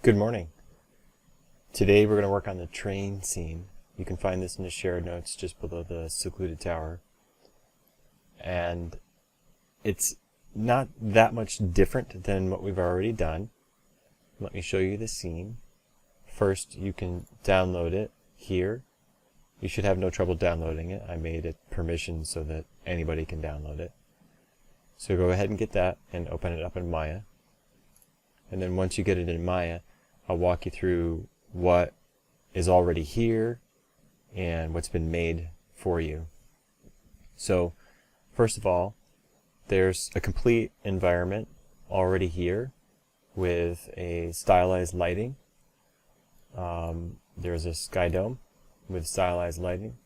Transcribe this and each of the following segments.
Good morning. Today we're going to work on the train scene. You can find this in the shared notes just below the secluded tower. And it's not that much different than what we've already done. Let me show you the scene. First, you can download it here. You should have no trouble downloading it. I made it permission so that anybody can download it. So go ahead and get that and open it up in Maya. And then once you get it in Maya, I'll walk you through what is already here and what's been made for you. So first of all, there's a complete environment already here with a stylized lighting. There's a sky dome with stylized lighting.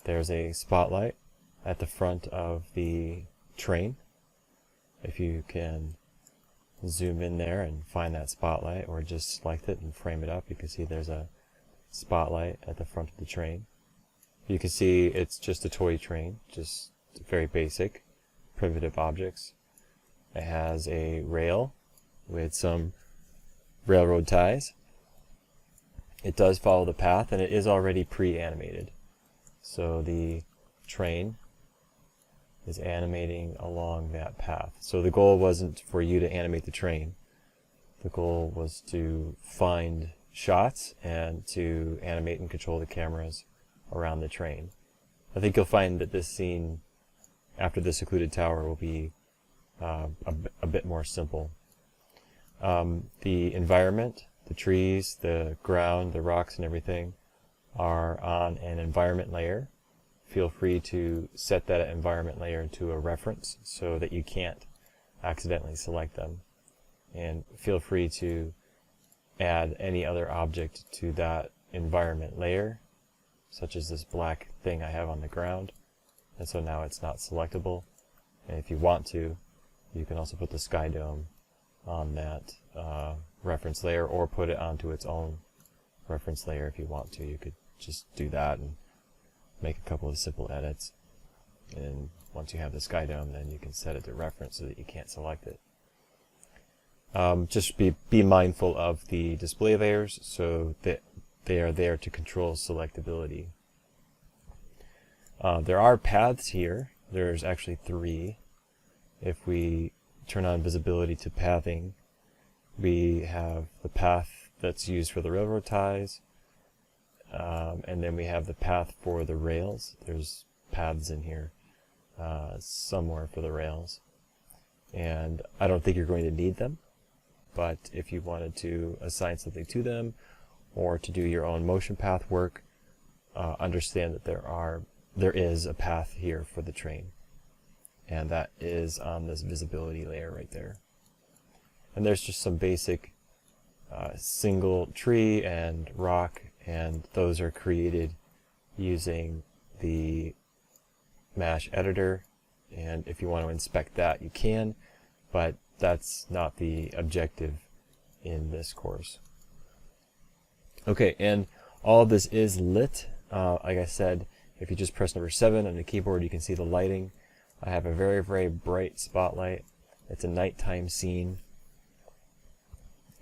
There's a spotlight at the front of the train. If you can zoom in there and find that spotlight, or just select it and frame it up, you can see there's a spotlight at the front of the train. You can see it's just a toy train, just very basic, primitive objects. It has a rail with some railroad ties. It does follow the path, and it is already pre-animated. So the train is animating along that path. So the goal wasn't for you to animate the train. The goal was to find shots and to animate and control the cameras around the train. I think you'll find that this scene after the secluded tower will be a bit more simple. The environment, the trees, the ground, the rocks and everything are on an environment layer. Feel free to set that environment layer to a reference so that you can't accidentally select them. And feel free to add any other object to that environment layer, such as this black thing I have on the ground. And so now it's not selectable. And if you want to, you can also put the sky dome on that reference layer, or put it onto its own reference layer if you want to. You could just do that and make a couple of simple edits, and once you have the sky dome, then you can set it to reference so that you can't select it. Just be mindful of the display layers so that they are there to control selectability. There are paths here. There's actually 3. If we turn on visibility to pathing, we have the path that's used for the railroad ties, and then we have the path for the rails. There's paths in here somewhere for the rails. And I don't think you're going to need them, but if you wanted to assign something to them or to do your own motion path work, understand that there is a path here for the train. And that is on this visibility layer right there. And there's just some basic single tree and rock, and those are created using the mesh editor. And if you want to inspect that, you can, but that's not the objective in this course. Okay, and all of this is lit. Like I said, if you just press number 7 on the keyboard, you can see the lighting. I have a very, very bright spotlight. It's a nighttime scene.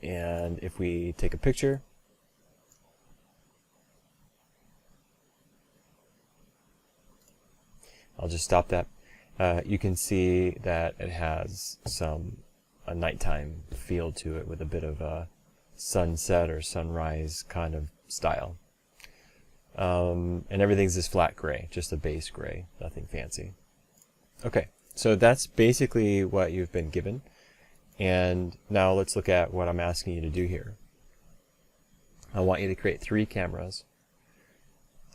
And if we take a picture, I'll just stop that. You can see that it has a nighttime feel to it with a bit of a sunset or sunrise kind of style. And everything's this flat gray, just a base gray, nothing fancy. Okay, so that's basically what you've been given. And now let's look at what I'm asking you to do here. I want you to create 3 cameras.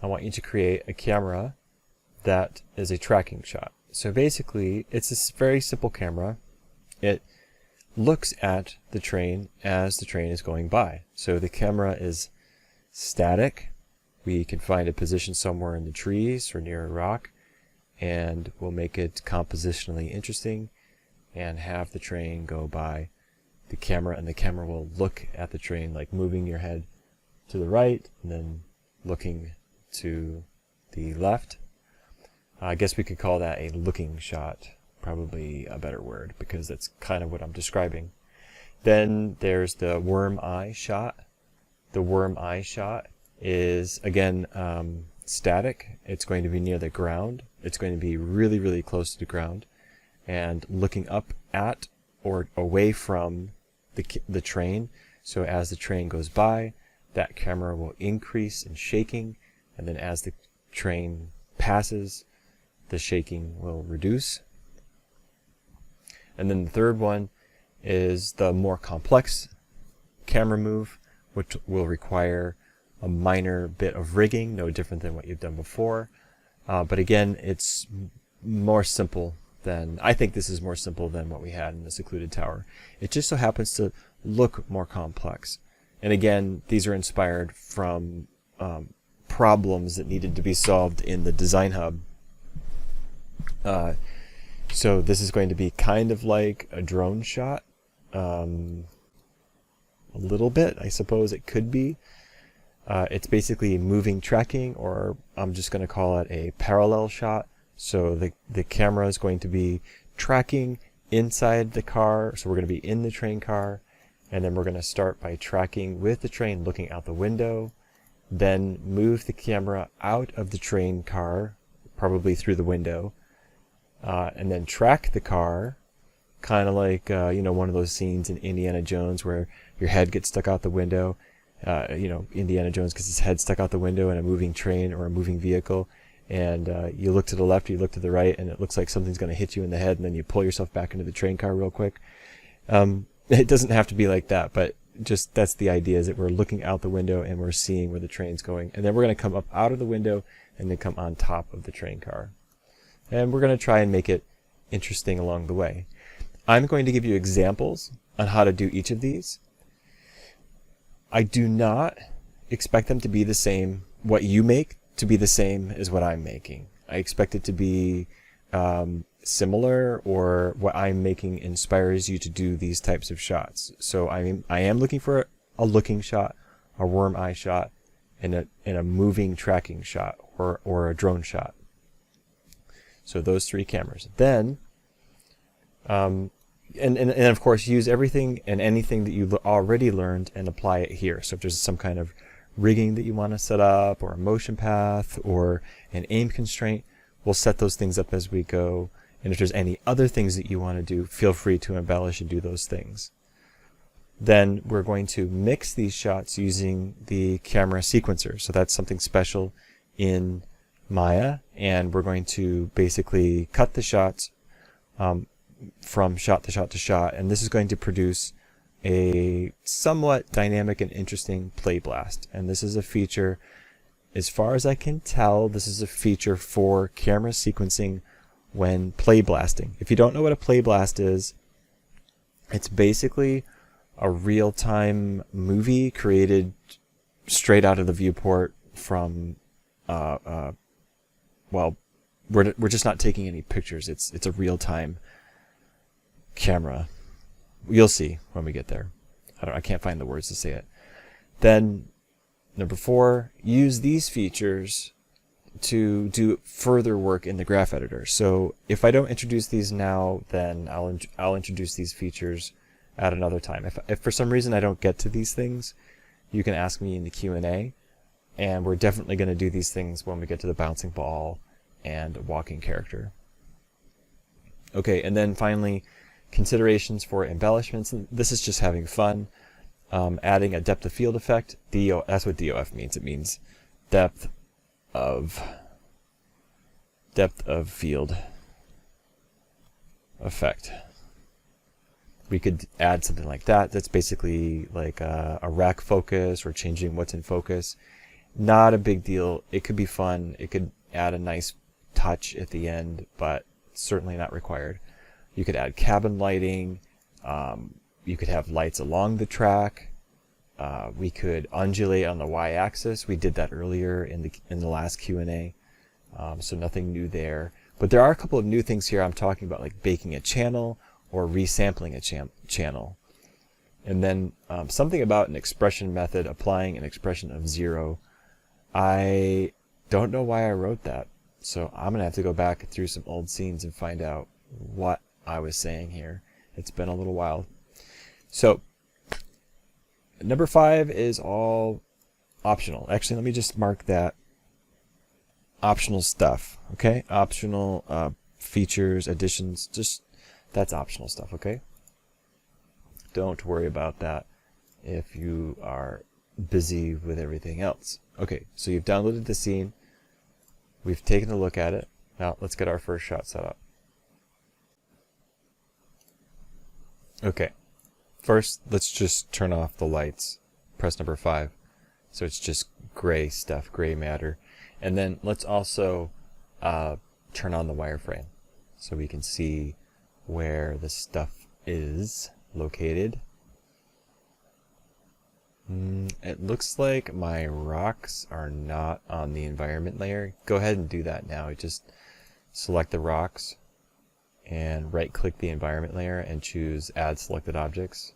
I want you to create a camera that is a tracking shot. So basically, it's this very simple camera. It looks at the train as the train is going by. So the camera is static. We can find a position somewhere in the trees or near a rock, and we'll make it compositionally interesting and have the train go by the camera, and the camera will look at the train, like moving your head to the right and then looking to the left. I guess we could call that a looking shot, probably a better word, because that's kind of what I'm describing. Then there's the worm eye shot. The worm eye shot is, again, static. It's going to be near the ground. It's going to be really, really close to the ground and looking up at or away from the train. So as the train goes by, that camera will increase in shaking, and then as the train passes, the shaking will reduce. And then the third one is the more complex camera move, which will require a minor bit of rigging, no different than what you've done before. But again, it's more simple than, I think this is more simple than what we had in the secluded tower. It just so happens to look more complex. And again, these are inspired from problems that needed to be solved in the design hub. So this is going to be kind of like a drone shot. A little bit, I suppose it could be. It's basically moving tracking, or I'm just going to call it a parallel shot. So the camera is going to be tracking inside the car. So we're going to be in the train car, and then we're going to start by tracking with the train, looking out the window, then move the camera out of the train car, probably through the window, and then track the car, kind of like one of those scenes in Indiana Jones where your head gets stuck out the window. Indiana Jones gets his head stuck out the window in a moving train or a moving vehicle, and you look to the left, you look to the right, and it looks like something's going to hit you in the head, and then you pull yourself back into the train car real quick. It doesn't have to be like that, but just that's the idea, is that we're looking out the window and we're seeing where the train's going, and then we're going to come up out of the window and then come on top of the train car. And we're going to try and make it interesting along the way. I'm going to give you examples on how to do each of these. I do not expect them to be the same, what you make to be the same as what I'm making. I expect it to be similar, or what I'm making inspires you to do these types of shots. So I am looking for a looking shot, a worm eye shot, and a moving tracking shot, or a drone shot. So those three cameras. Then, and of course, use everything and anything that you already learned and apply it here. So if there's some kind of rigging that you want to set up, or a motion path, or an aim constraint, we'll set those things up as we go. And if there's any other things that you want to do, feel free to embellish and do those things. Then we're going to mix these shots using the camera sequencer. So that's something special in Maya, and we're going to basically cut the shots from shot to shot to shot, and this is going to produce a somewhat dynamic and interesting play blast. And this is a feature, as far as I can tell, this is a feature for camera sequencing when play blasting. If you don't know what a play blast is, it's basically a real-time movie created straight out of the viewport from well, we're just not taking any pictures. It's a real-time camera. You'll see when we get there. I can't find the words to say it. Then number 4, use these features to do further work in the graph editor. So if I don't introduce these now, then I'll introduce these features at another time. If for some reason I don't get to these things, you can ask me in the Q&A, and we're definitely going to do these things when we get to the bouncing ball and walking character. Okay, and then finally, considerations for embellishments. And this is just having fun. Adding a depth of field effect. That's what DOF means. It means depth of field effect. We could add something like that. That's basically like a rack focus, or changing what's in focus. Not a big deal. It could be fun. It could add a nice touch at the end, but certainly not required. You could add cabin lighting. You could have lights along the track. We could undulate on the y-axis. We did that earlier in the last Q&A, so nothing new there. But there are a couple of new things here I'm talking about, like baking a channel or resampling a channel. And then something about an expression method, applying an expression of 0. I don't know why I wrote that, so I'm going to have to go back through some old scenes and find out what I was saying here. It's been a little while. So Number 5 is all optional. Actually, let me just mark that optional stuff. Okay, optional features, additions, just that's optional stuff. Okay, don't worry about that if you are busy with everything else. Okay, so you've downloaded the scene. We've taken a look at it. Now let's get our first shot set up. Okay, first let's just turn off the lights. Press number 5. So it's just gray stuff, gray matter. And then let's also turn on the wireframe so we can see where the stuff is located. It looks like my rocks are not on the environment layer. Go ahead and do that now. Just select the rocks and right click the environment layer and choose add selected objects.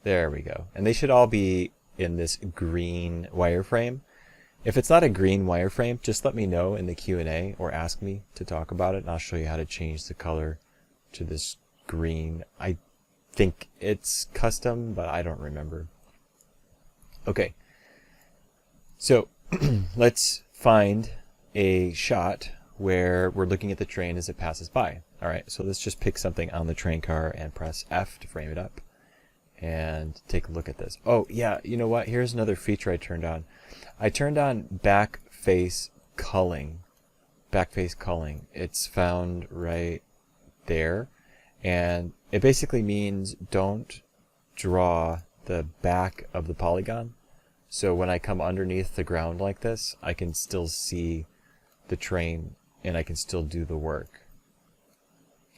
There we go. And they should all be in this green wireframe. If it's not a green wireframe, just let me know in the Q&A or ask me to talk about it, and I'll show you how to change the color to this green. I think it's custom, but I don't remember. Okay, so let's find a shot where we're looking at the train as it passes by. All right, so let's just pick something on the train car and press F to frame it up and take a look at this. Oh yeah, you know what? Here's another feature I turned on. I turned on back face culling. Back face culling. It's found right there, and it basically means don't draw the back of the polygon. So when I come underneath the ground like this, I can still see the train and I can still do the work.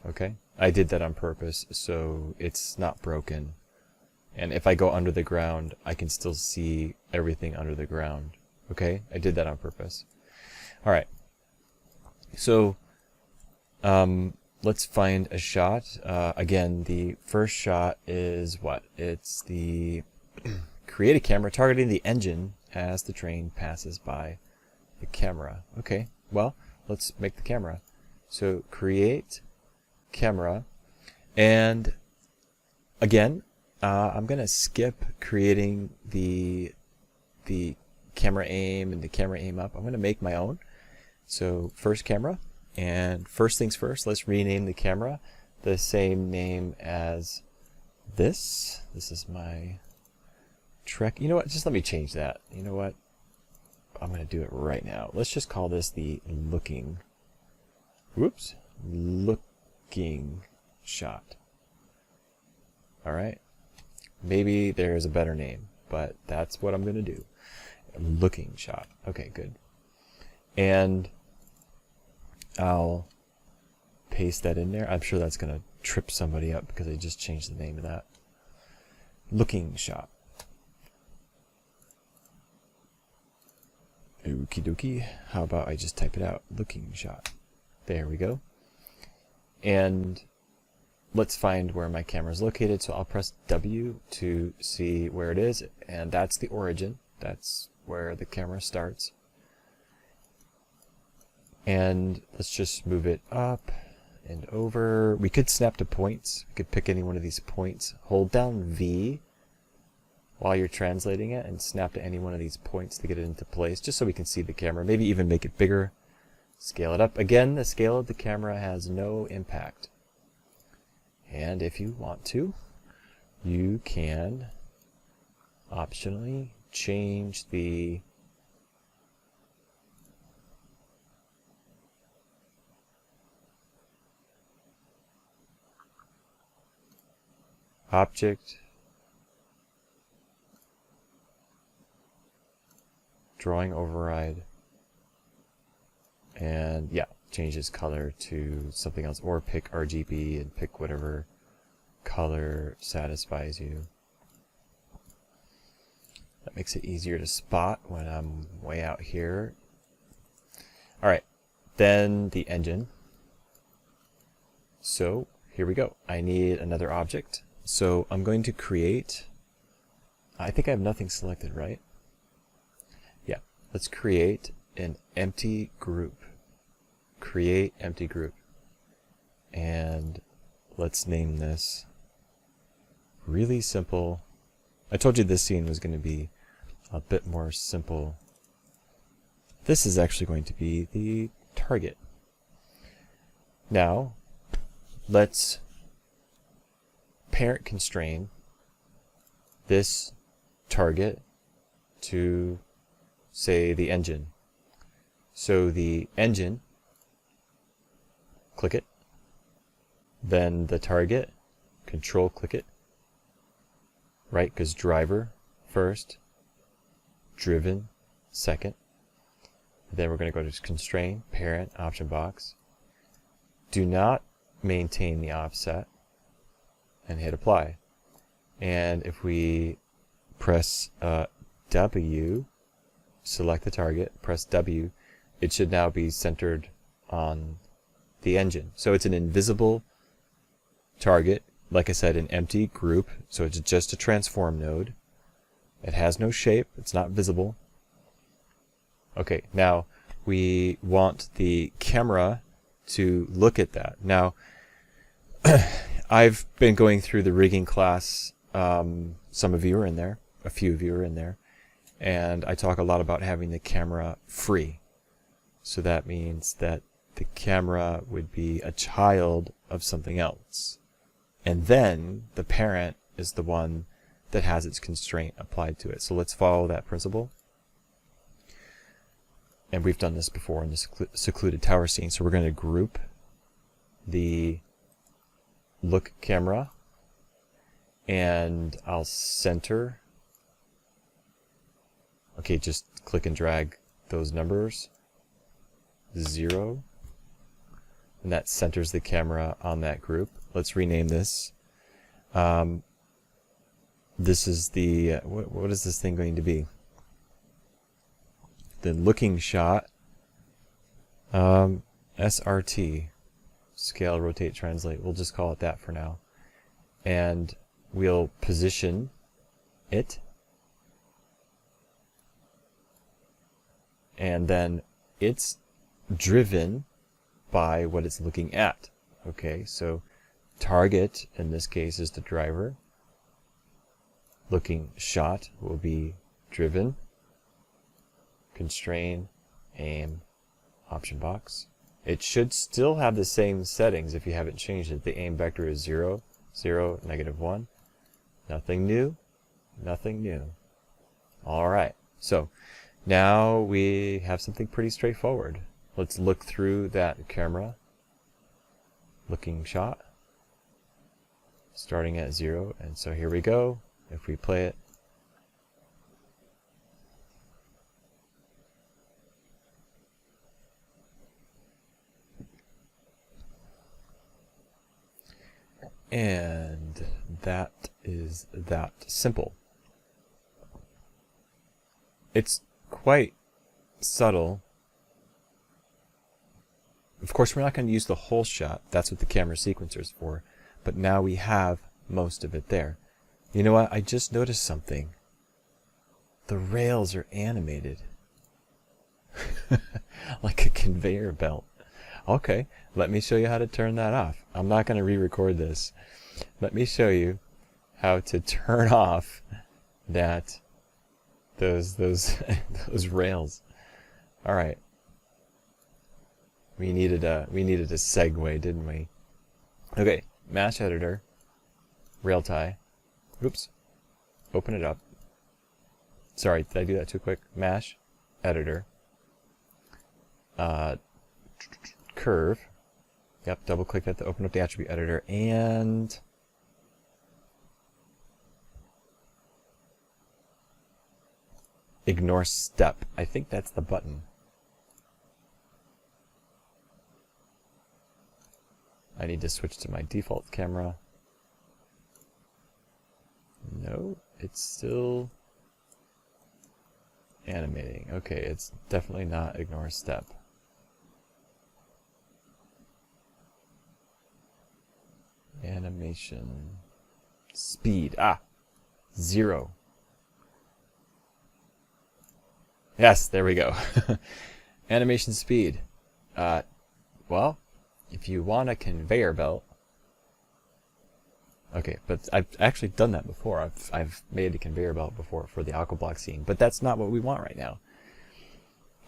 Okay, I did that on purpose so it's not broken. And if I go under the ground, I can still see everything under the ground. Okay, I did that on purpose. All right, so let's find a shot. Again, the first shot is what? It's the create a camera targeting the engine as the train passes by the camera. Okay, well, let's make the camera. So create camera, and again, I'm gonna skip creating the camera aim and the camera aim up. I'm gonna make my own. So first camera, and first things first, let's rename the camera the same name as this. This is my Trek. You know what? Just let me change that. You know what? I'm gonna do it right now. Let's just call this the looking. Whoops, looking shot. All right. Maybe there's a better name, but that's what I'm gonna do. Looking shot. Okay, good. And I'll paste that in there. I'm sure that's gonna trip somebody up because I just changed the name of that. Looking shot. Okie dokie. How about I just type it out? Looking shot. There we go. And let's find where my camera is located. So I'll press W to see where it is, and that's the origin. That's where the camera starts. And let's just move it up and over. We could snap to points. We could pick any one of these points. Hold down V while you're translating it and snap to any one of these points to get it into place, just so we can see the camera. Maybe even make it bigger. Scale it up. Again, the scale of the camera has no impact. And if you want to, you can optionally change the object drawing override, and yeah, change its color to something else, or pick RGB and pick whatever color satisfies you. That makes it easier to spot when I'm way out here. Alright, then the engine. So here we go. I need another object. So I'm going to create, I think I have nothing selected, right? Yeah, let's create an empty group. Create empty group. And let's name this really simple I told you this scene was going to be a bit more simple. This is actually going to be the target. Now, let's parent constrain this target to, say, the engine. So the engine, click it, then the target, control click it, right, because driver first, driven second. Then we're going to go to constrain, parent, option box. Do not maintain the offset and hit apply. And if we press W, select the target, press W, it should now be centered on the engine. So it's an invisible target, like I said, an empty group, so it's just a transform node. It has no shape, it's not visible. Okay, now we want the camera to look at that. Now, I've been going through the rigging class, some of you are in there, a few of you are in there, and I talk a lot about having the camera free. So that means that the camera would be a child of something else. And then the parent is the one that has its constraint applied to it. So let's follow that principle. And we've done this before in the secluded tower scene. So we're going to group the look camera, and I'll center. Okay, just click and drag those numbers. 0. And that centers the camera on that group. Let's rename this. This is the, what is this thing going to be? The looking shot. SRT. Scale, rotate, translate. We'll just call it that for now. And we'll position it. And then it's driven by what it's looking at. Okay, so target in this case is the driver. Looking shot will be driven. Constrain, aim, option box. It should still have the same settings if you haven't changed it. The aim vector is 0, 0, -1. Nothing new, nothing new. Alright, so now we have something pretty straightforward. Let's look through that camera. Looking shot. Starting at 0, and so here we go. If we play it, and that is that simple. It's quite subtle. Of course, we're not going to use the whole shot. That's what the camera sequencer is for. But now we have most of it there. You know what? I just noticed something. The rails are animated. Like a conveyor belt. Okay, let me show you how to turn that off. I'm not going to re-record this. Let me show you how to turn off that those those rails. All right. We needed a segue, didn't we? Okay, mesh editor, rail tie. Oops. Open it up. Sorry, did I do that too quick? Mesh editor. Curve. Yep, double click that to open up the attribute editor, and ignore step. I think that's the button. I need to switch to my default camera. No, it's still animating. Okay, it's definitely not ignore step. Animation speed. 0. Yes, there we go. Animation speed. Well, if you want a conveyor belt, Okay, but I've actually done that before. I've made a conveyor belt before for the aqua block scene, but that's not what we want right now.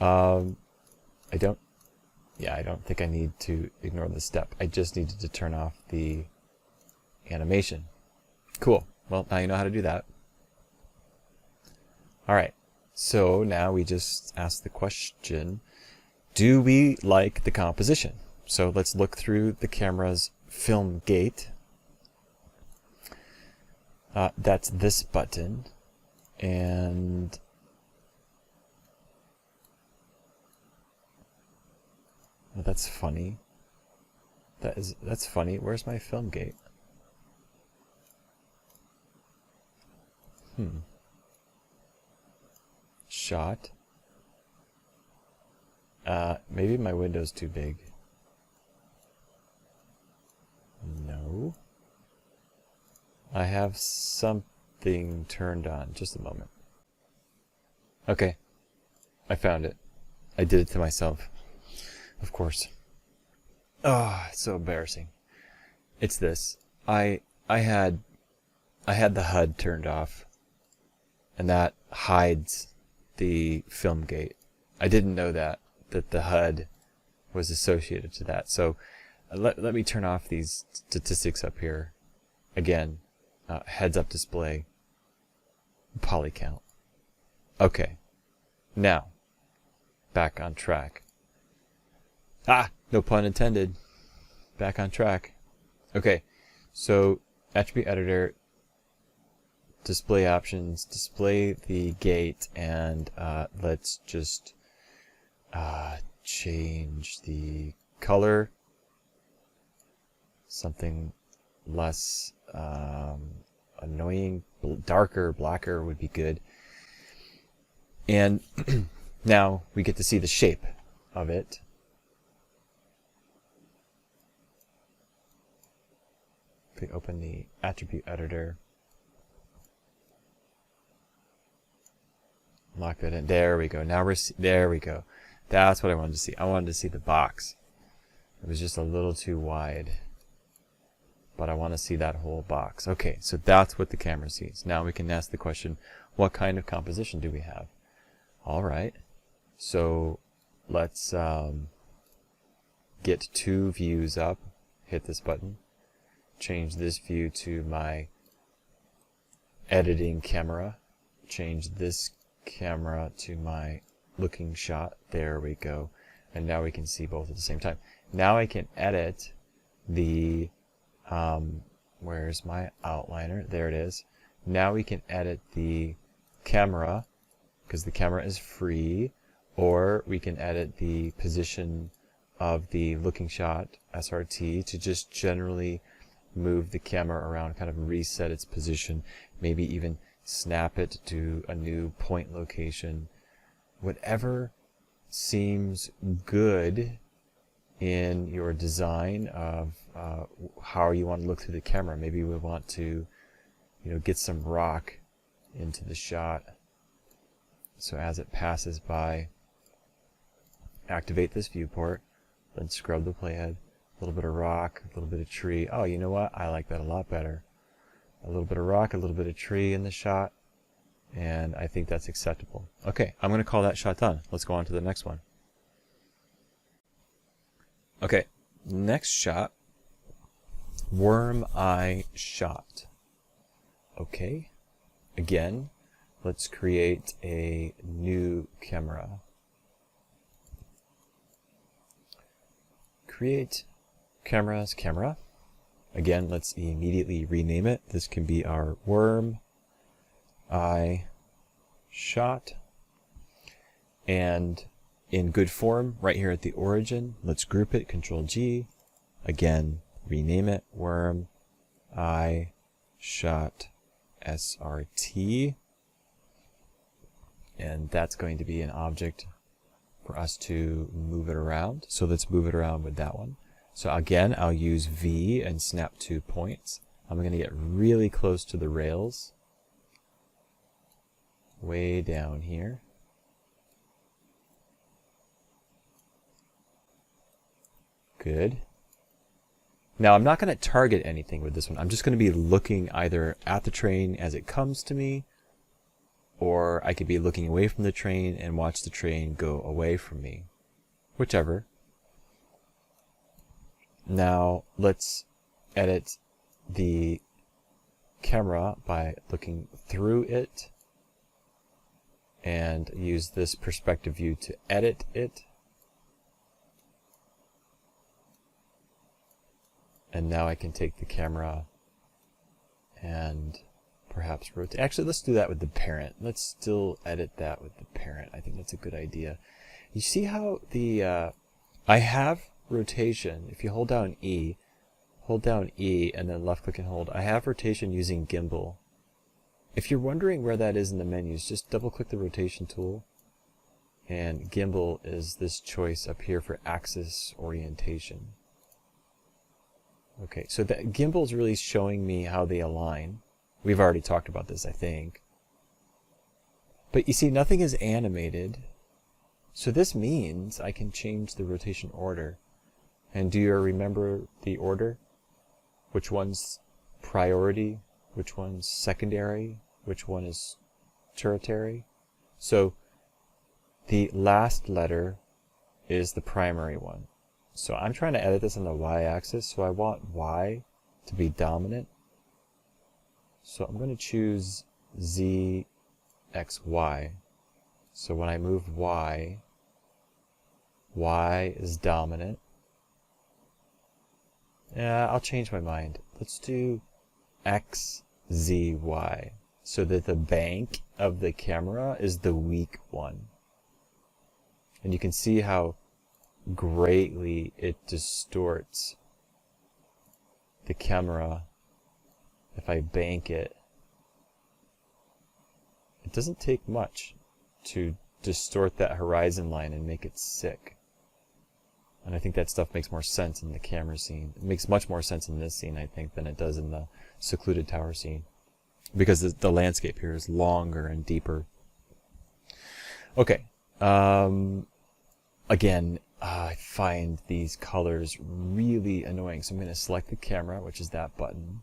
I don't think I need to ignore this step. I just needed to turn off the animation. Cool. Well, now you know how to do that. Alright, so now we just ask the question, do we like the composition? So let's look through the camera's film gate. That's this button, and well, that's funny. That's funny. Where's my film gate? Shot. Maybe my window's too big. No. I have something turned on. Just a moment. Okay. I found it. I did it to myself. Of course. Oh, it's so embarrassing. It's this. I had the HUD turned off, and that hides the film gate. I didn't know that the HUD was associated to that. So let me turn off these statistics up here. Again, heads up display, poly count. Okay, now back on track. No pun intended. Back on track. Okay, so attribute editor, display options, display the gate, and let's just change the color. Something less annoying, darker, blacker would be good. And now we get to see the shape of it. If we open the attribute editor, lock that in. There we go. Now there we go. That's what I wanted to see. I wanted to see the box. It was just a little too wide, but I want to see that whole box. Okay, so that's what the camera sees. Now we can ask the question, what kind of composition do we have? All right, so let's get two views up. Hit this button. Change this view to my editing camera. Change this camera to my looking shot. There we go. And now we can see both at the same time. Now I can edit the where's my outliner? There it is. Now we can edit the camera, because the camera is free, or we can edit the position of the looking shot SRT to just generally move the camera around, kind of reset its position, maybe even snap it to a new point location. Whatever seems good in your design of how you want to look through the camera. Maybe we want to, get some rock into the shot. So as it passes by, activate this viewport, then scrub the playhead. A little bit of rock, a little bit of tree. Oh, you know what? I like that a lot better. A little bit of rock, a little bit of tree in the shot, and I think that's acceptable. Okay, I'm going to call that shot done. Let's go on to the next one. Okay, next shot, worm eye shot. Okay, again, let's create a new camera. Create camera's camera. Again, let's immediately rename it. This can be our worm eye shot. And in good form, right here at the origin, let's group it, Control G. Again, rename it, worm eye shot SRT. And that's going to be an object for us to move it around. So let's move it around with that one. So again, I'll use V and snap 2 points. I'm going to get really close to the rails. Way down here. Good. Now I'm not going to target anything with this one. I'm just going to be looking either at the train as it comes to me, or I could be looking away from the train and watch the train go away from me. Whichever. Now let's edit the camera by looking through it and use this perspective view to edit it. And now I can take the camera and perhaps rotate. Actually, let's do that with the parent. Let's still edit that with the parent. I think that's a good idea. You see how the I have rotation. If you hold down E and then left click and hold, I have rotation using gimbal. If you're wondering where that is in the menus, just double click the rotation tool, and gimbal is this choice up here for axis orientation. Okay, so the gimbal is really showing me how they align. We've already talked about this, I think. But you see, nothing is animated. So this means I can change the rotation order. And do you remember the order? Which one's priority? Which one's secondary? Which one is tertiary? So the last letter is the primary one. So I'm trying to edit this on the y-axis, so I want y to be dominant. So I'm going to choose z, x, y. So when I move y, y is dominant. Yeah, I'll change my mind. Let's do x, z, y, so that the bank of the camera is the weak one. And you can see how greatly it distorts the camera if I bank it. It doesn't take much to distort that horizon line and make it sick. And I think that stuff makes more sense in the camera scene. It makes much more sense in this scene, I think, than it does in the secluded tower scene, because the landscape here is longer and deeper. Okay. Again, I find these colors really annoying, so I'm going to select the camera, which is that button,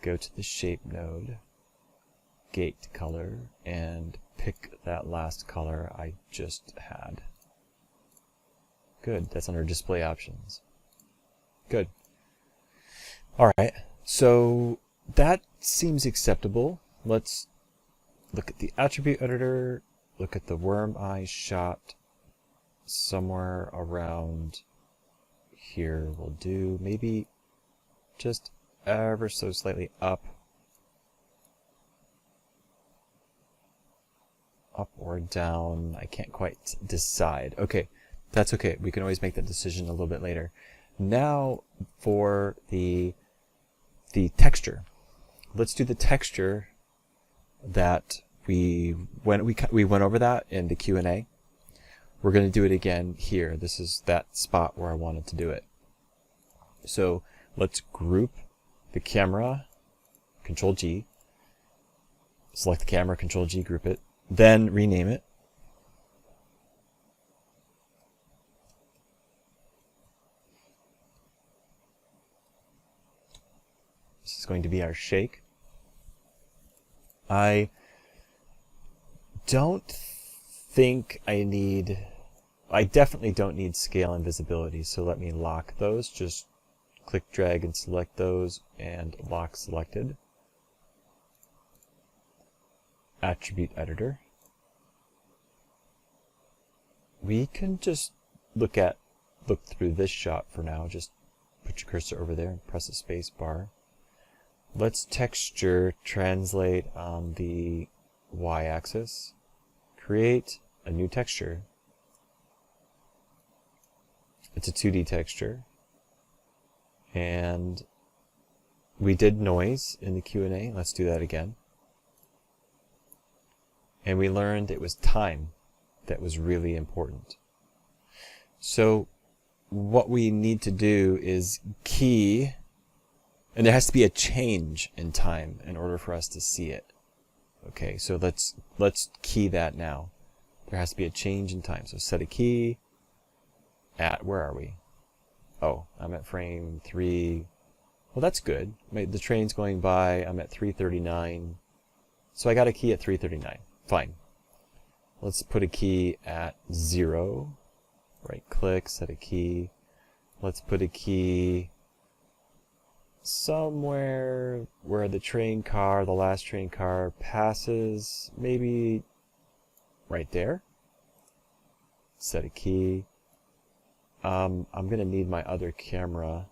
go to the shape node, gate color, and pick that last color I just had. Good, that's under display options. Good. Alright, so that seems acceptable. Let's look at the attribute editor, look at the worm eye shot. Somewhere around here will do. Maybe just ever so slightly up or down. I can't quite decide. Okay, that's okay. We can always make that decision a little bit later. Now for the texture. Let's do the texture that we went over that in the Q&A. We're going to do it again here. This is that spot where I wanted to do it. So let's group the camera, Control G, select the camera, Control G, group it, then rename it. This is going to be our shake. I don't think I definitely don't need scale and visibility, so let me lock those. Just click, drag, and select those, and lock selected. Attribute editor. We can just look through this shot for now. Just put your cursor over there and press the space bar. Let's texture translate on the y-axis. Create a new texture. It's a 2D texture. And we did noise in the Q&A. Let's do that again. And we learned it was time that was really important. So what we need to do is key, and there has to be a change in time in order for us to see it. Okay, so let's key that now. There has to be a change in time. So set a key at, where are we? Oh, I'm at frame 3. Well, that's good. The train's going by. I'm at 339. So I got a key at 339. Fine. Let's put a key at 0. Right click, set a key. Let's put a key somewhere where the last train car passes. Maybe right there. Set a key. I'm going to need my other camera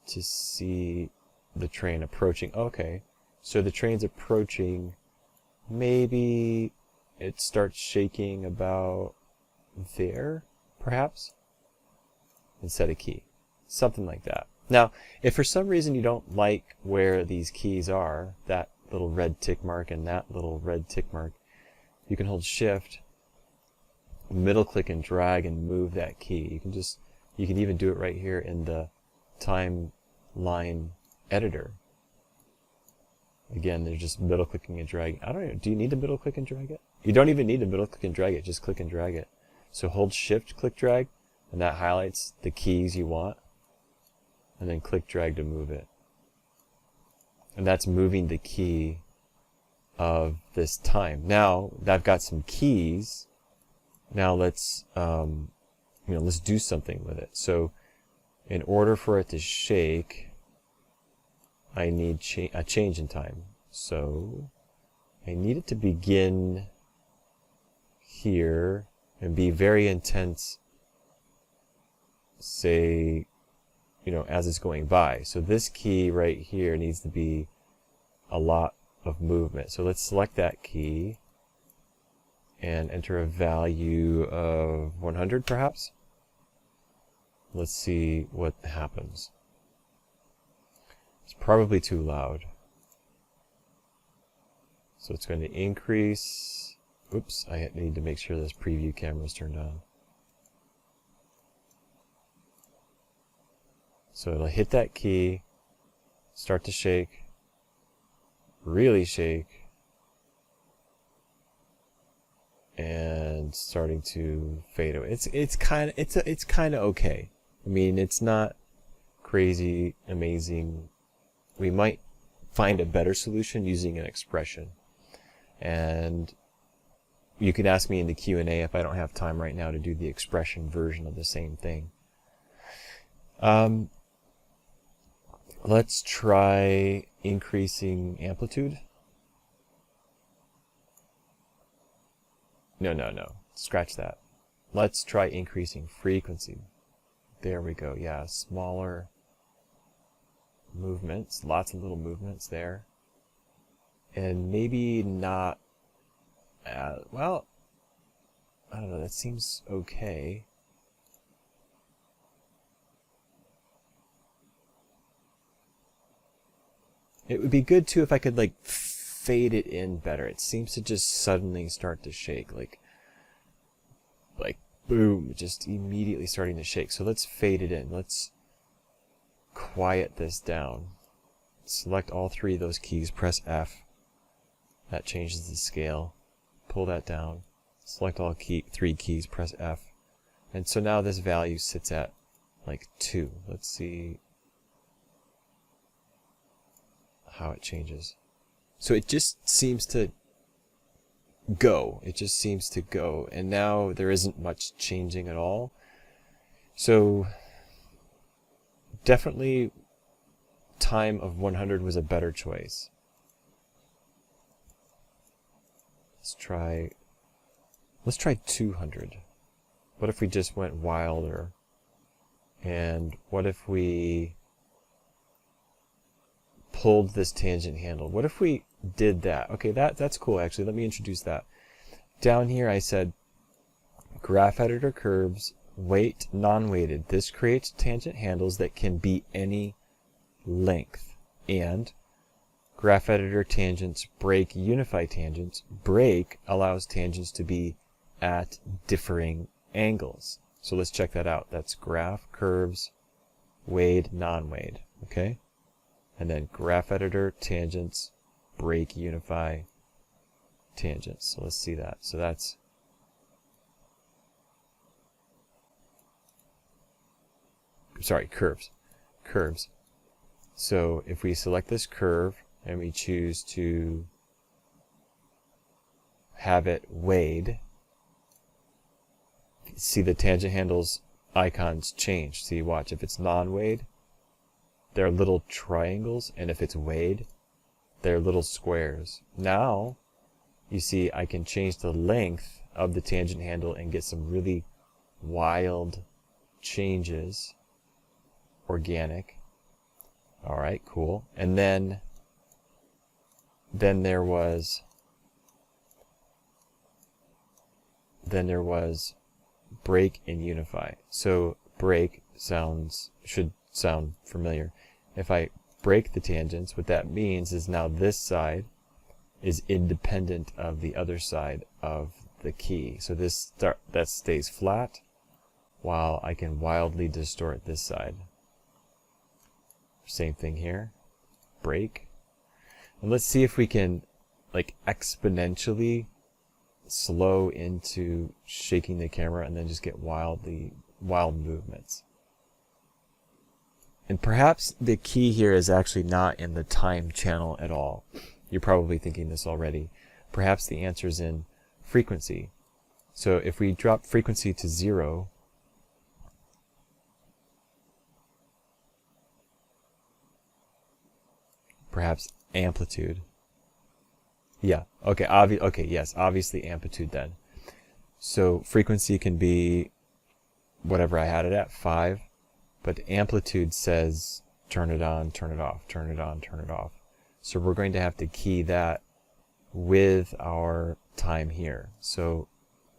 to see the train approaching. Okay, so the train's approaching. Maybe it starts shaking about there, perhaps, and set a key. Something like that. Now, if for some reason you don't like where these keys are, that little red tick mark and that little red tick mark, you can hold Shift, middle click and drag and move that key. You can even do it right here in the timeline editor. Again, they're just middle clicking and dragging. I don't know, do you need to middle click and drag it? You don't even need to middle click and drag it, just click and drag it. So hold Shift, click drag, and that highlights the keys you want. And then click drag to move it. And that's moving the key of this time. Now that I've got some keys, now let's let's do something with it. So in order for it to shake, I need a change in time. So I need it to begin here and be very intense, say, as it's going by. So this key right here needs to be a lot of movement. So let's select that key and enter a value of 100 perhaps. Let's see what happens. It's probably too loud. So it's going to increase. Oops, I need to make sure this preview camera is turned on. So it'll hit that key, start to shake, really shake, and starting to fade away. It's kind of okay. I mean, it's not crazy amazing. We might find a better solution using an expression. And you can ask me in the Q&A if I don't have time right now to do the expression version of the same thing. Let's try increasing amplitude. No. Scratch that. Let's try increasing frequency. There we go. Yeah, smaller movements. Lots of little movements there. And maybe not... well, I don't know. That seems okay. It would be good too if I could like fade it in better. It seems to just suddenly start to shake, like boom, just immediately starting to shake. So let's fade it in. Let's quiet this down. Select all three of those keys, press F. That changes the scale. Pull that down. Select all three keys, press F. And so now this value sits at like 2. Let's see how it changes. So it just seems to go. It just seems to go. And now there isn't much changing at all. So definitely time of 100 was a better choice. Let's try 200. What if we just went wilder? And what if we pulled this tangent handle? What if we did that? Okay, that's cool actually. Let me introduce that. Down here I said graph editor curves, weight, non-weighted. This creates tangent handles that can be any length. And graph editor tangents break unify tangents. Break allows tangents to be at differing angles. So let's check that out. That's graph, curves, weighed, non-weighed. Okay? And then graph editor, tangents, break, unify, tangents. So let's see that. So that's sorry, curves. Curves. So if we select this curve and we choose to have it weighed, see the tangent handles icons change. See, watch, if it's non-weighed, they're little triangles, and if it's weighed, they're little squares. Now, you see, I can change the length of the tangent handle and get some really wild changes. Organic. Alright, cool. And then there was break and unify. So break should sound familiar. If I break the tangents, what that means is now this side is independent of the other side of the key. So that stays flat, while I can wildly distort this side. Same thing here. Break. And let's see if we can like exponentially slow into shaking the camera and then just get wild movements. And perhaps the key here is actually not in the time channel at all. You're probably thinking this already. Perhaps the answer is in frequency. So if we drop frequency to 0, perhaps amplitude. Yeah, okay, yes, obviously amplitude then. So frequency can be whatever I had it at, 5, but amplitude says turn it on, turn it off, turn it on, turn it off. So we're going to have to key that with our time here. So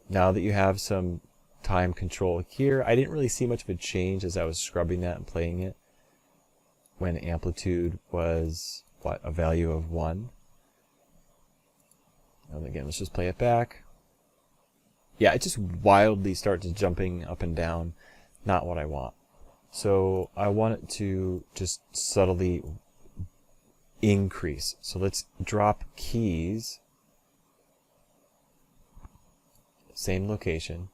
now that you have some time control here, I didn't really see much of a change as I was scrubbing that and playing it when amplitude was, what, a value of 1. And again, let's just play it back. Yeah, it just wildly starts jumping up and down. Not what I want. So I want it to just subtly increase. So let's drop keys. Same location.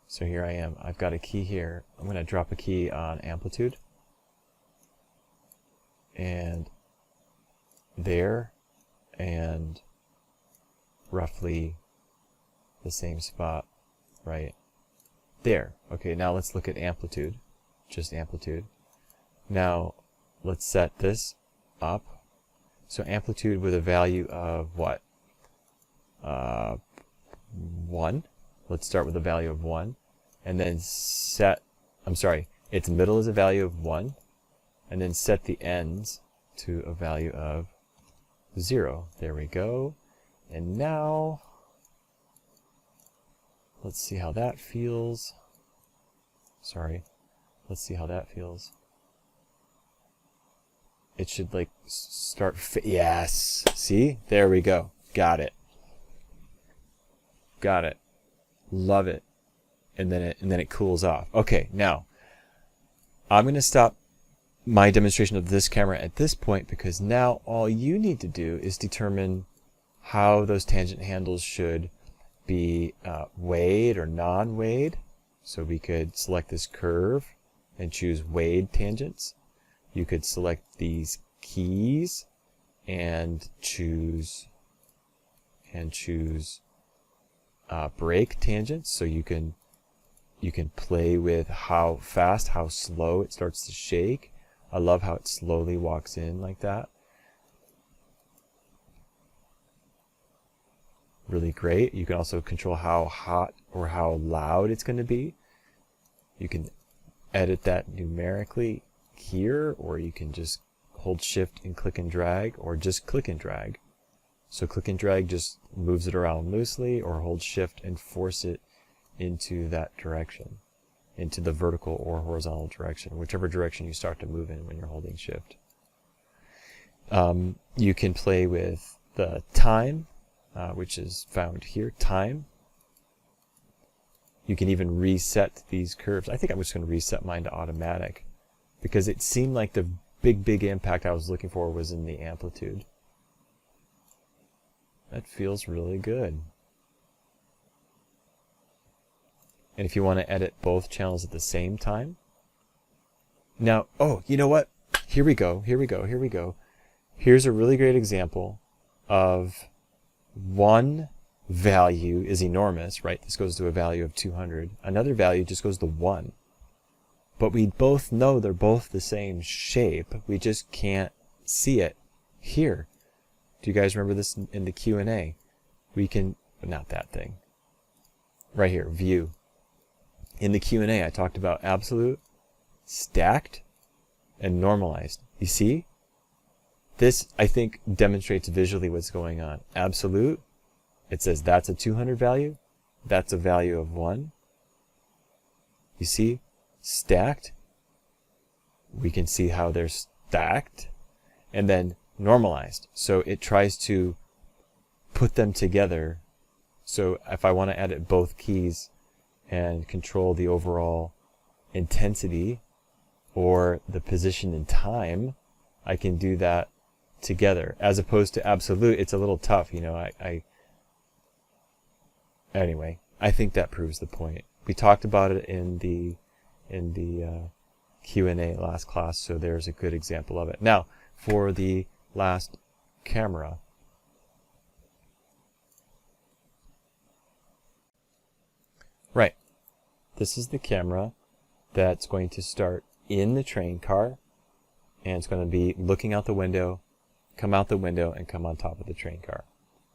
So here I am. I've got a key here. I'm going to drop a key on amplitude. And there. And roughly the same spot right there. Okay, now let's look at amplitude. Just amplitude. Now let's set this up. So amplitude with a value of what? 1. Let's start with a value of 1. And then set, its middle is a value of 1. And then set the ends to a value of 0. There we go. And now, let's see how that feels. Let's see how that feels. It should like start, yes, see? There we go. Got it. Got it. Love it. And then it cools off. Okay, now, I'm going to stop my demonstration of this camera at this point because now all you need to do is determine how those tangent handles should be weighed or non-weighed. So we could select this curve and choose weighed tangents. You could select these keys and choose break tangents. So you can play with how fast, how slow it starts to shake. I love how it slowly walks in like that. Really great. You can also control how hot or how loud it's going to be. You can edit that numerically here, or you can just hold shift and click and drag, or just click and drag. So click and drag just moves it around loosely, or hold shift and force it into that direction, into the vertical or horizontal direction, whichever direction you start to move in when you're holding shift. You can play with the time, which is found here, time. You can even reset these curves. I think I'm just going to reset mine to automatic because it seemed like the big impact I was looking for was in the amplitude. That feels really good. And if you want to edit both channels at the same time, Now, oh, you know what? Here we go. Here's a really great example of one value is enormous, right? This goes to a value of 200. Another value just goes to 1. But we both know they're both the same shape. We just can't see it here. Do you guys remember this in the Q&A? We can, not that thing. Right here, view. In the Q&A, I talked about absolute, stacked, and normalized. You see? This, I think, demonstrates visually what's going on. Absolute, it says that's a 200 value. That's a value of 1. You see? Stacked, we can see how they're stacked. And then normalized. So it tries to put them together. So if I want to edit both keys and control the overall intensity or the position in time, I can do that together. As opposed to absolute, it's a little tough, you know. Anyway, I think that proves the point. We talked about it in the Q&A last class, so there's a good example of it. Now, for the last camera. Right. This is the camera that's going to start in the train car, and it's going to be looking out the window, come out the window, and come on top of the train car.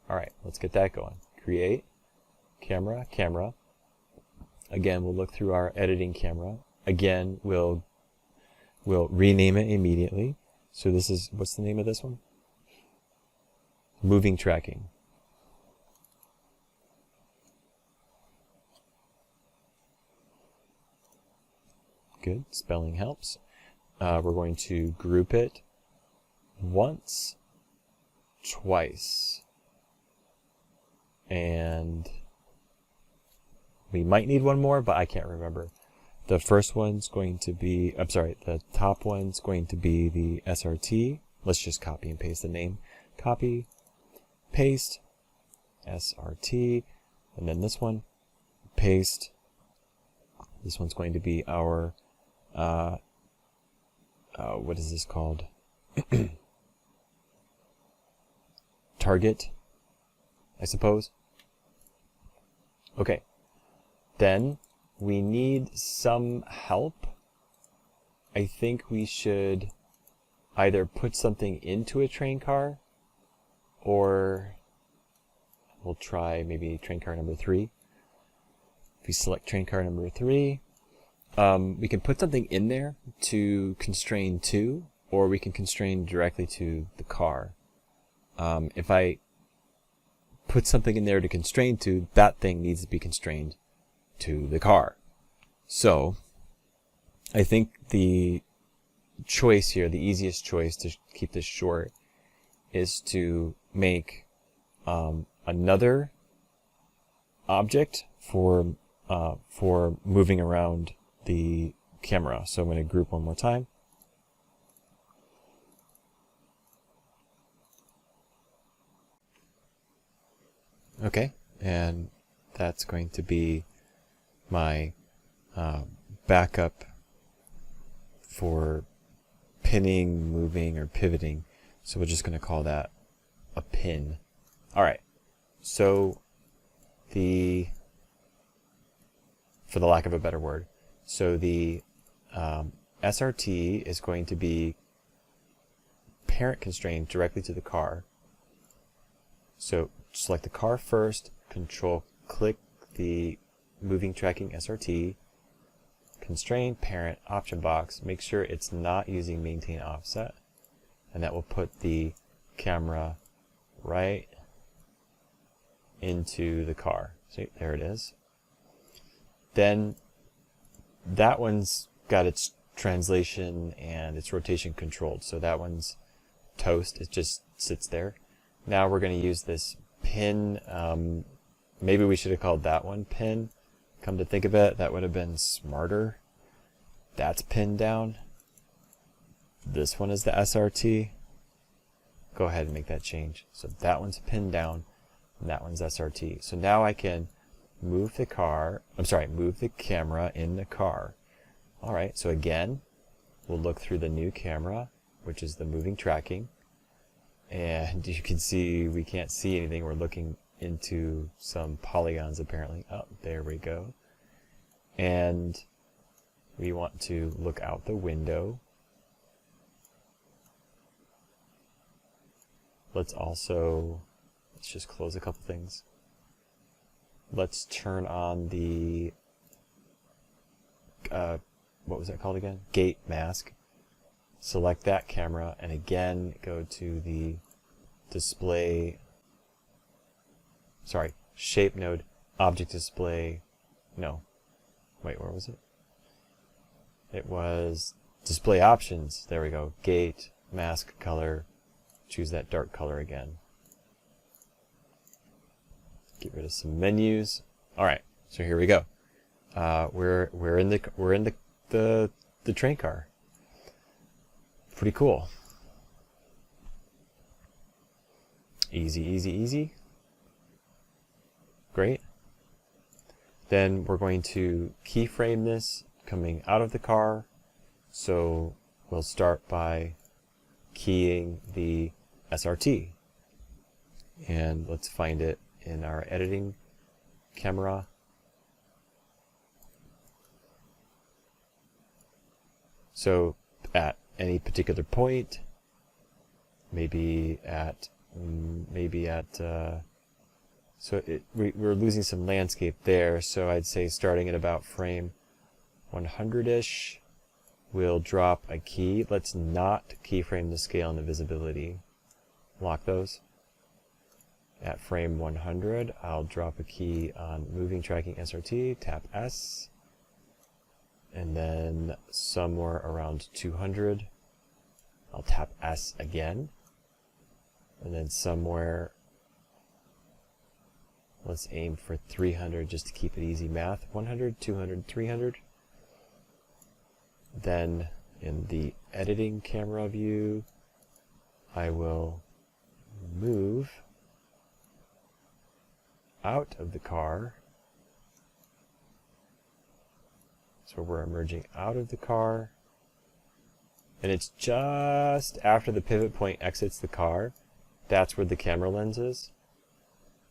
All right, let's get that going. Create, camera. Again, we'll look through our editing camera. Again, we'll rename it immediately. So this is, what's the name of this one? Moving tracking. Good, spelling helps. We're going to group it once, twice, and we might need one more, but I can't remember. The first one's going to be, the top one's going to be the SRT. Let's just copy and paste the name. Copy, paste, SRT, and then this one, paste. This one's going to be our, what is this called? Target, I suppose. Okay, then we need some help. I think we should either put something into a train car, or we'll try maybe train car number 3. If we select train car number 3, we can put something in there to constrain to, or we can constrain directly to the car. If I put something in there to constrain to, that thing needs to be constrained to the car. So I think the choice here, the easiest choice to keep this short, is to make another object for moving around the camera. So I'm going to group one more time. Okay, and that's going to be my backup for pinning, moving, or pivoting. So we're just going to call that a pin. All right, so for the lack of a better word, so the SRT is going to be parent constrained directly to the car. So select the car first, click the moving tracking SRT, constrain parent option box, make sure it's not using maintain offset, and that will put the camera right into the car. See, there it is. Then that one's got its translation and its rotation controlled, so that one's toast. It just sits there. Now we're going to use this pin. Maybe we should have called that one pin. Come to think of it, that would have been smarter. That's pinned down. This one is the SRT. Go ahead and make that change. So that one's pinned down, and that one's SRT. So now I can move the camera in the car. All right, so again, we'll look through the new camera, which is the moving tracking. And you can see we can't see anything. We're looking into some polygons apparently. Oh, there we go. And we want to look out the window. Let's just close a couple things. Let's turn on the, what was that called again? Gate mask. Select that camera, and again go to the shape node, object display, no, wait, where was it? It was display options, there we go, gate, mask color, choose that dark color again. Get rid of some menus. Alright, so here we go. We're in the train car. Pretty cool. Easy, easy, easy. Great. Then we're going to keyframe this coming out of the car. So we'll start by keying the SRT. And let's find it in our editing camera. So at any particular point, maybe at we're losing some landscape there, so I'd say starting at about frame 100-ish, we'll drop a key. Let's not keyframe the scale and the visibility. Lock those. At frame 100, I'll drop a key on moving tracking SRT, tap S, and then somewhere around 200, I'll tap S again, and then somewhere, let's aim for 300 just to keep it easy math. 100, 200, 300. Then in the editing camera view, I will move out of the car. So we're emerging out of the car. And it's just after the pivot point exits the car. That's where the camera lens is.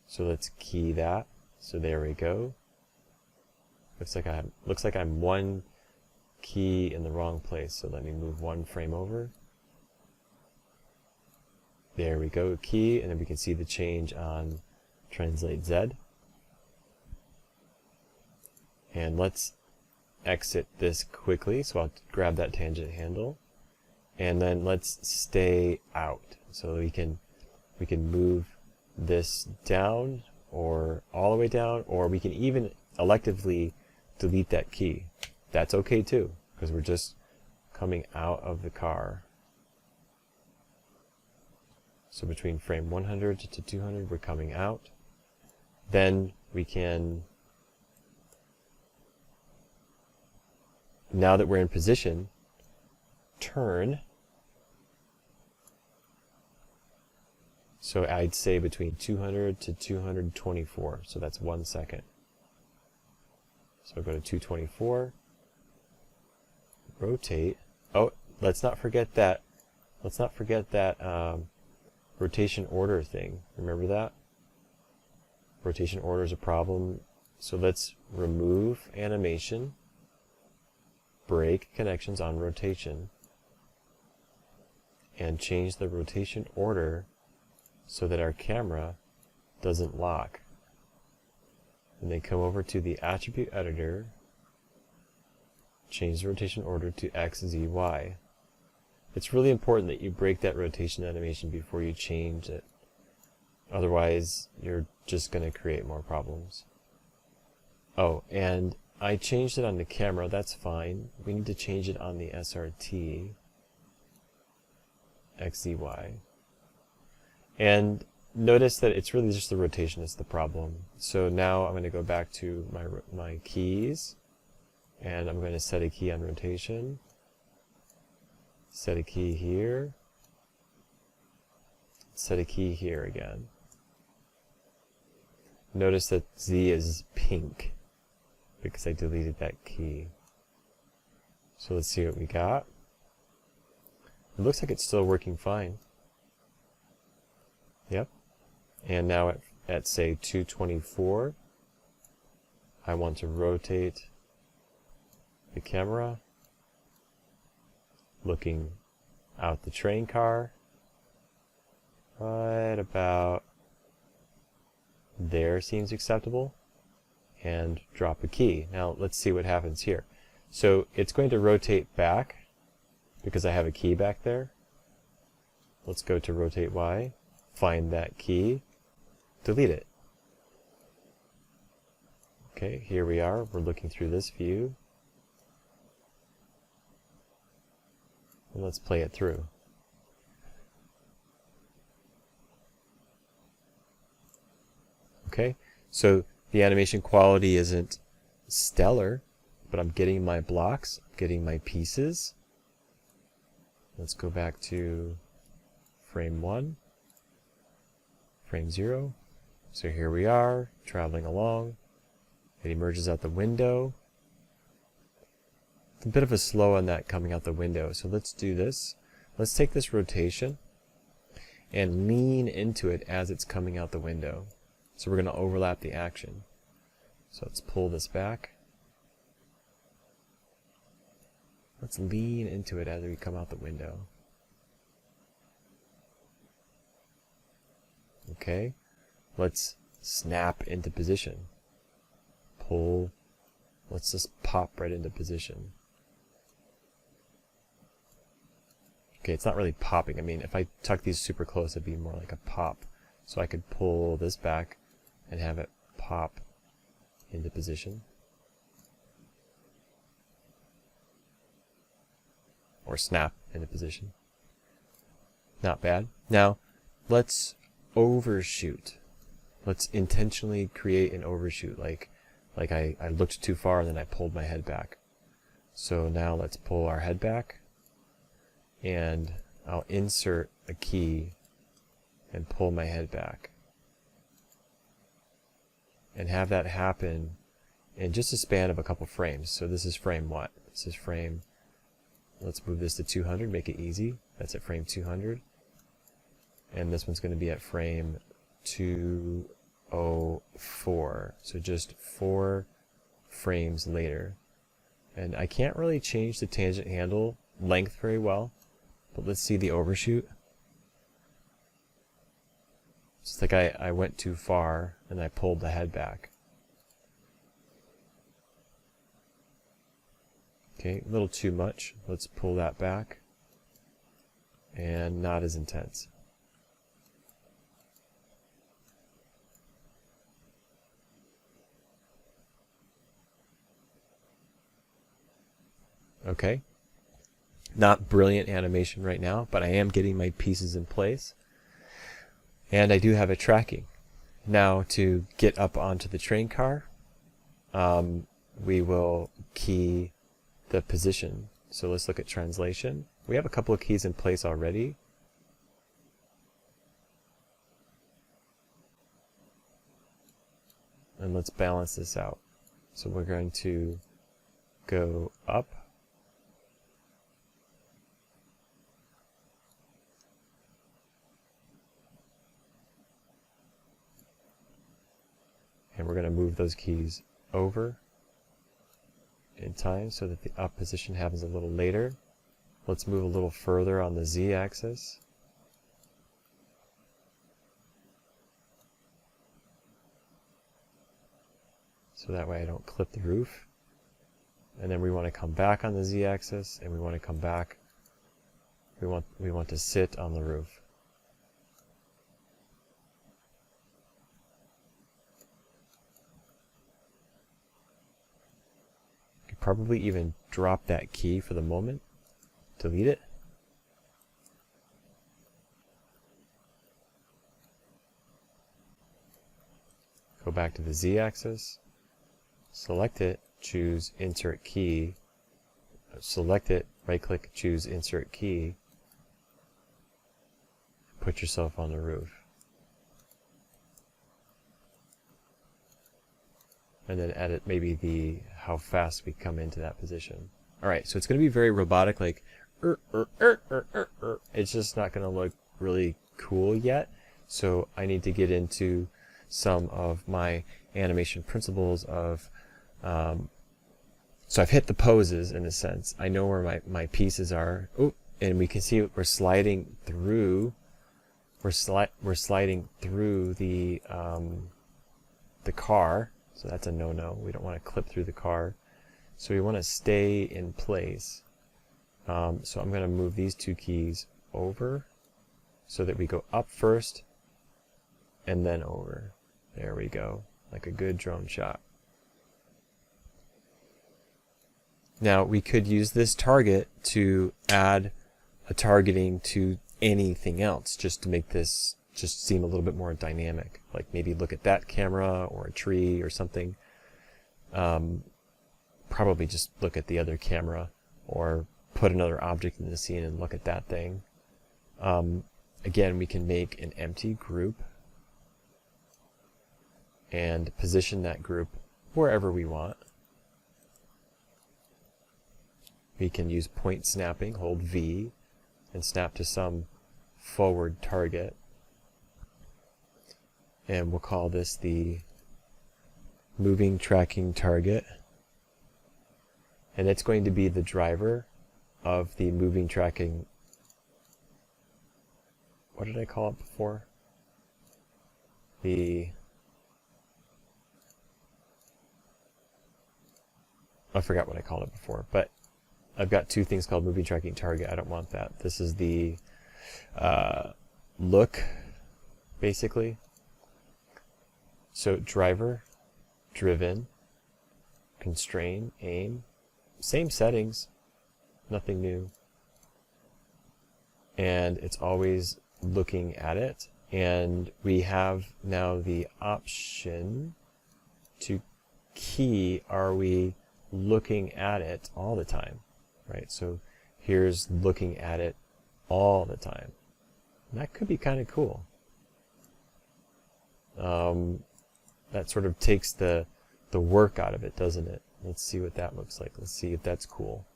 So let's key that. So there we go. Looks like I'm one key in the wrong place. So let me move one frame over. There we go, key, and then we can see the change on Translate Z. And let's exit this quickly. So I'll grab that tangent handle. And then let's stay out. So we can move this down or all the way down, or we can even electively delete that key. That's okay too, because we're just coming out of the car. So between frame 100 to 200, we're coming out. Then we can, now that we're in position, turn. So I'd say between 200 to 224. So that's 1 second. So I'll go to 224. Rotate. Oh, let's not forget that. Rotation order thing. Remember that? Rotation order is a problem. So let's remove animation. Break connections on rotation. And change the rotation order so that our camera doesn't lock. And then come over to the attribute editor, change the rotation order to X, Z, Y. It's really important that you break that rotation animation before you change it. Otherwise, you're just going to create more problems. Oh, and I changed it on the camera, that's fine. We need to change it on the SRT, X, Z, Y. And notice that it's really just the rotation that's the problem. So now I'm going to go back to my keys, and I'm going to set a key on rotation, set a key here, set a key here again. Notice that Z is pink because I deleted that key. So let's see what we got. It looks like it's still working fine. Yep. And now at say 224, I want to rotate the camera, looking out the train car, right about there seems acceptable, and drop a key. Now let's see what happens here. So it's going to rotate back because I have a key back there. Let's go to rotate Y, find that key, delete it. Okay, here we are. We're looking through this view. And let's play it through. Okay, so the animation quality isn't stellar, but I'm getting my blocks, I'm getting my pieces. Let's go back to frame 1, frame 0. So here we are, traveling along. It emerges out the window. It's a bit of a slow on that coming out the window, so let's do this. Let's take this rotation and lean into it as it's coming out the window. So we're going to overlap the action. So let's pull this back. Let's lean into it as we come out the window. Okay, let's snap into position. Pull, let's just pop right into position. Okay, it's not really popping. I mean, if I tuck these super close, it'd be more like a pop. So I could pull this back and have it pop into position. Or snap into position. Not bad. Now, let's overshoot. Let's intentionally create an overshoot. Like I looked too far and then I pulled my head back. So now let's pull our head back. And I'll insert a key and pull my head back. And have that happen in just a span of a couple frames. So this is frame what? This is frame, let's move this to 200, make it easy. That's at frame 200. And this one's going to be at frame 204. So just 4 frames later. And I can't really change the tangent handle length very well. But let's see the overshoot. It's like I went too far and I pulled the head back. Okay, a little too much. Let's pull that back. And not as intense. Okay. Not brilliant animation right now, but I am getting my pieces in place. And I do have it tracking. Now to get up onto the train car, we will key the position. So let's look at translation. We have a couple of keys in place already. And let's balance this out. So we're going to go up. And we're going to move those keys over in time so that the up position happens a little later. Let's move a little further on the z-axis. So that way I don't clip the roof. And then we want to come back on the z-axis, and we want to come back. We want to sit on the roof. Probably even drop that key for the moment. Delete it. Go back to the z-axis. Select it, choose insert key. Select it, right click, choose insert key. Put yourself on the roof. And then edit maybe how fast we come into that position. Alright, so it's going to be very robotic, like it's just not going to look really cool yet. So I need to get into some of my animation principles of, so I've hit the poses in a sense. I know where my pieces are. Oh, and we can see we're sliding through. We're sliding through the car. So that's a no-no. We don't want to clip through the car. So we want to stay in place. So I'm going to move these two keys over so that we go up first and then over. There we go, like a good drone shot. Now we could use this target to add a targeting to anything else just to make this just seem a little bit more dynamic. Like maybe look at that camera or a tree or something. Probably just look at the other camera or put another object in the scene and look at that thing. Again, we can make an empty group and position that group wherever we want. We can use point snapping, hold V, and snap to some forward target. And we'll call this the moving tracking target. And it's going to be the driver of the moving tracking. What did I call it before? I forgot what I called it before, but I've got two things called moving tracking target. I don't want that. This is the look, basically. So driver, driven, constrain, aim, same settings, nothing new. And it's always looking at it. And we have now the option to key, are we looking at it all the time, right? So here's looking at it all the time. And that could be kind of cool. That sort of takes the work out of it, doesn't it? Let's see what that looks like. Let's see if that's cool.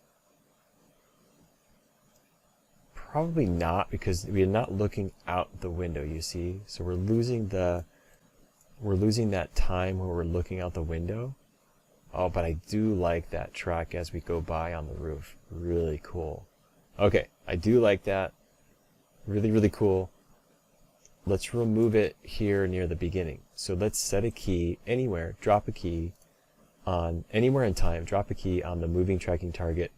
Probably not, because we're not looking out the window, you see. So we're losing that time where we're looking out the window. Oh, but I do like that track as we go by on the roof. Really cool. Okay, I do like that. Really, really cool. Let's remove it here near the beginning. So let's set a key anywhere, drop a key on anywhere in time, drop a key on the moving tracking target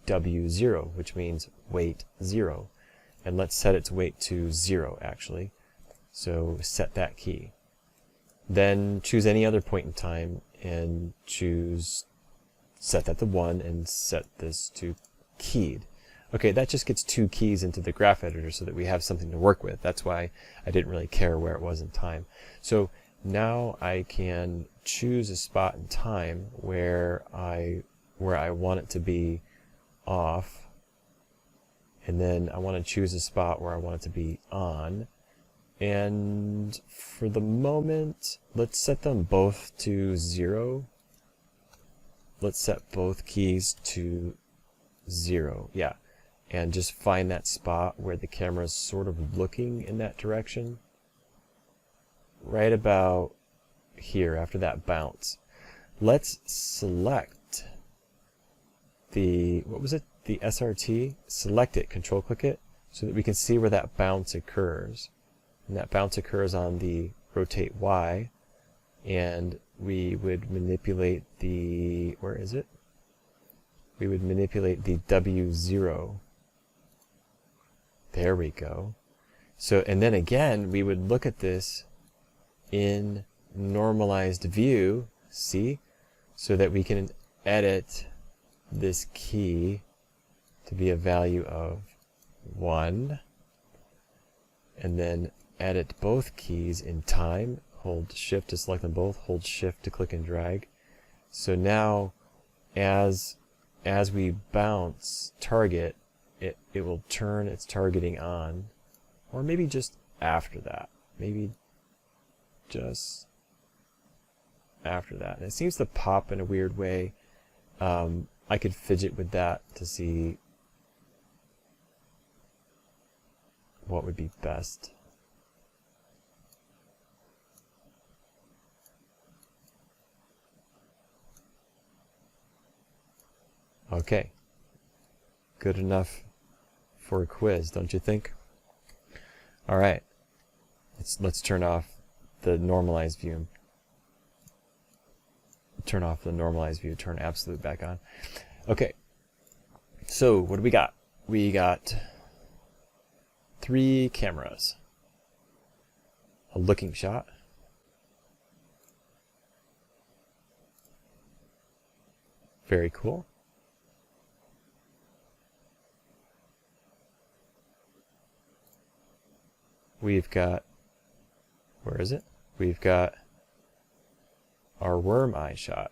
W0, which means weight 0. And let's set its weight to 0 actually. So set that key. Then choose any other point in time and set that to 1 and set this to keyed. Okay, that just gets 2 keys into the graph editor so that we have something to work with. That's why I didn't really care where it was in time. So now I can choose a spot in time where I want it to be off, and then I want to choose a spot where I want it to be on. And for the moment, let's set them both to 0. Let's set both keys to 0. Yeah. And just find that spot where the camera is sort of looking in that direction. Right about here after that bounce. Let's select the, what was it? The SRT. Select it, control click it, so that we can see where that bounce occurs. And that bounce occurs on the rotate Y. And we would manipulate the, where is it? We would manipulate the W0. There we go. So, and then again, we would look at this in normalized view, see? So that we can edit this key to be a value of 1. And then edit both keys in time. Hold shift to select them both, hold shift to click and drag. So now, as we bounce target, it will turn its targeting on, or maybe just after that. Maybe just after that. And it seems to pop in a weird way. I could fidget with that to see what would be best. Okay, good enough for a quiz, don't you think? All right, let's turn off the normalized view. Turn off the normalized view, turn absolute back on. Okay, so what do we got? We got 3 cameras, a looking shot, very cool. We've got, where is it? We've got our worm eye shot,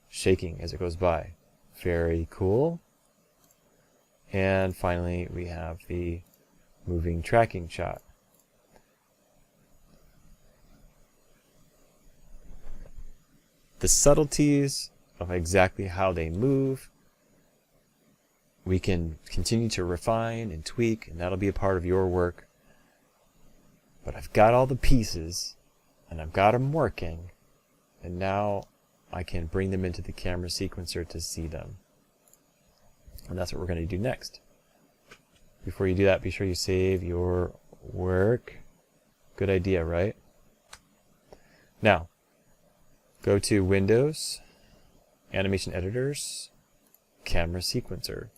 shaking as it goes by. Very cool. And finally, we have the moving tracking shot. The subtleties of exactly how they move, we can continue to refine and tweak, and that'll be a part of your work. But I've got all the pieces, and I've got them working, and now I can bring them into the camera sequencer to see them. And that's what we're going to do next. Before you do that, be sure you save your work. Good idea, right? Now, go to Windows, Animation Editors, Camera Sequencer.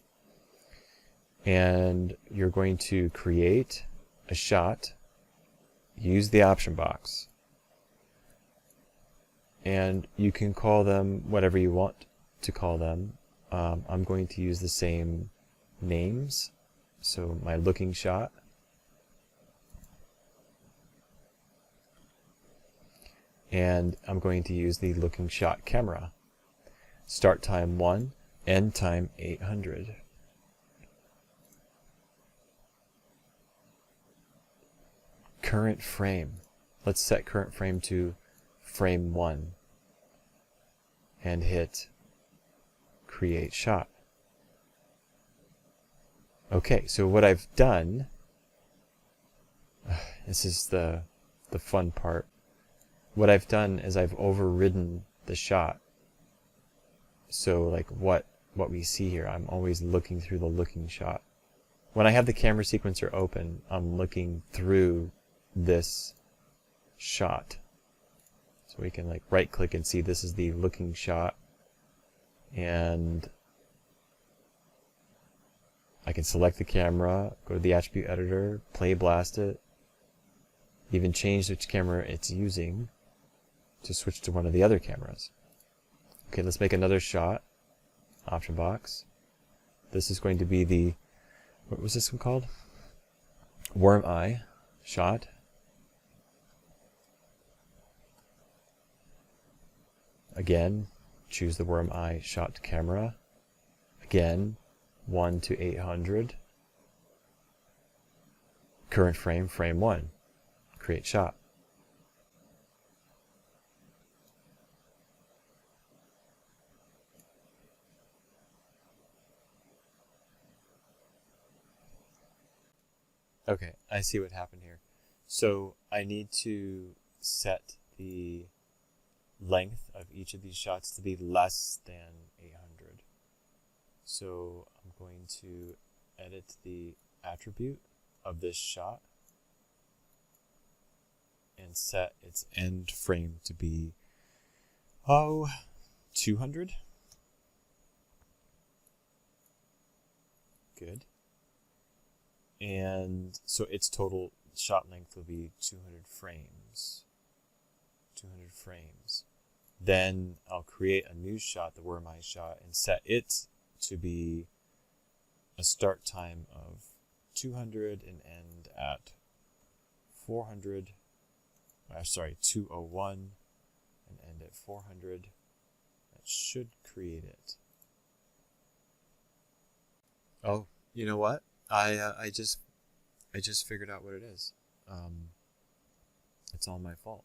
And you're going to create a shot. Use the option box. And you can call them whatever you want to call them. I'm going to use the same names. So my looking shot. And I'm going to use the looking shot camera. Start time 1, end time 800. Current frame. Let's set current frame to frame 1 and hit create shot. Okay, so what I've done, this is the fun part. What I've done is I've overridden the shot. So like what we see here, I'm always looking through the looking shot. When I have the camera sequencer open, I'm looking through this shot. So we can like right click and see this is the looking shot, and I can select the camera, go to the attribute editor, play blast it, even change which camera it's using to switch to one of the other cameras. Okay, let's make another shot. Option box. This is going to be the, what was this one called? Worm eye shot. Again, choose the worm eye shot camera. Again, 1 to 800. Current frame, frame 1. Create shot. Okay, I see what happened here. So I need to set the length of each of these shots to be less than 800. So I'm going to edit the attribute of this shot and set its end frame to be 200. Good. And so its total shot length will be 200 frames. 200 frames. Then I'll create a new shot, the worm eye shot, and set it to be a start time of 200 and end at 400. 201 and end at 400. That should create it. Oh, you know what? I just figured out what it is. It's all my fault.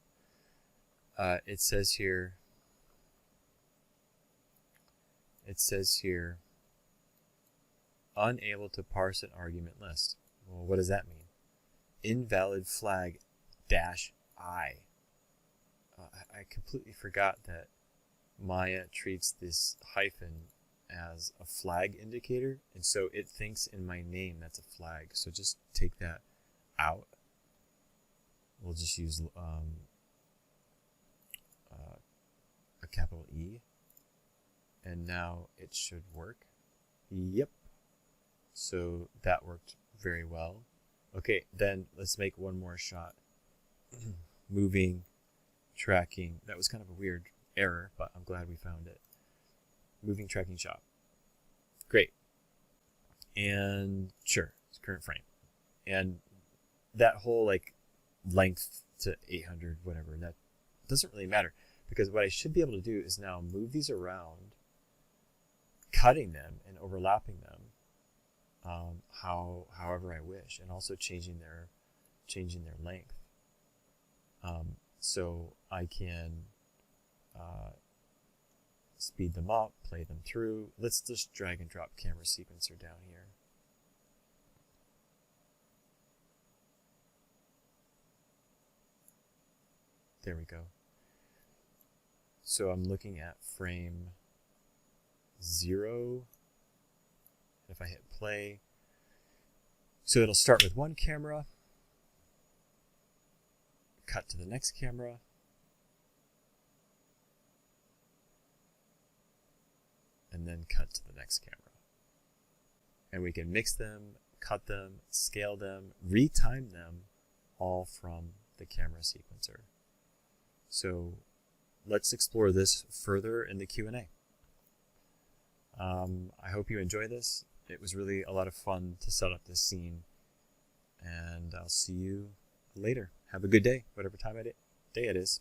It says here, unable to parse an argument list. Well, what does that mean? Invalid flag dash I. I completely forgot that Maya treats this hyphen as a flag indicator, and so it thinks in my name that's a flag. So just take that out. We'll just use a capital E, and now it should work. Yep. So that worked very well. Okay, then let's make one more shot. Moving, tracking. That was kind of a weird error, but I'm glad we found it. Moving, tracking shot. Great. And sure, it's current frame. And that whole like length to 800, whatever, that doesn't really matter, because what I should be able to do is now move these around, cutting them and overlapping them however I wish, and also changing their length. So I can speed them up, play them through. Let's just drag and drop camera sequencer down here. There we go. So I'm looking at frame 0. If I hit play, so it'll start with one camera, cut to the next camera, and then cut to the next camera. And we can mix them, cut them, scale them, retime them, all from the camera sequencer. So let's explore this further in the Q&A. I hope you enjoy this. It was really a lot of fun to set up this scene, and I'll see you later. Have a good day, whatever time of day it is.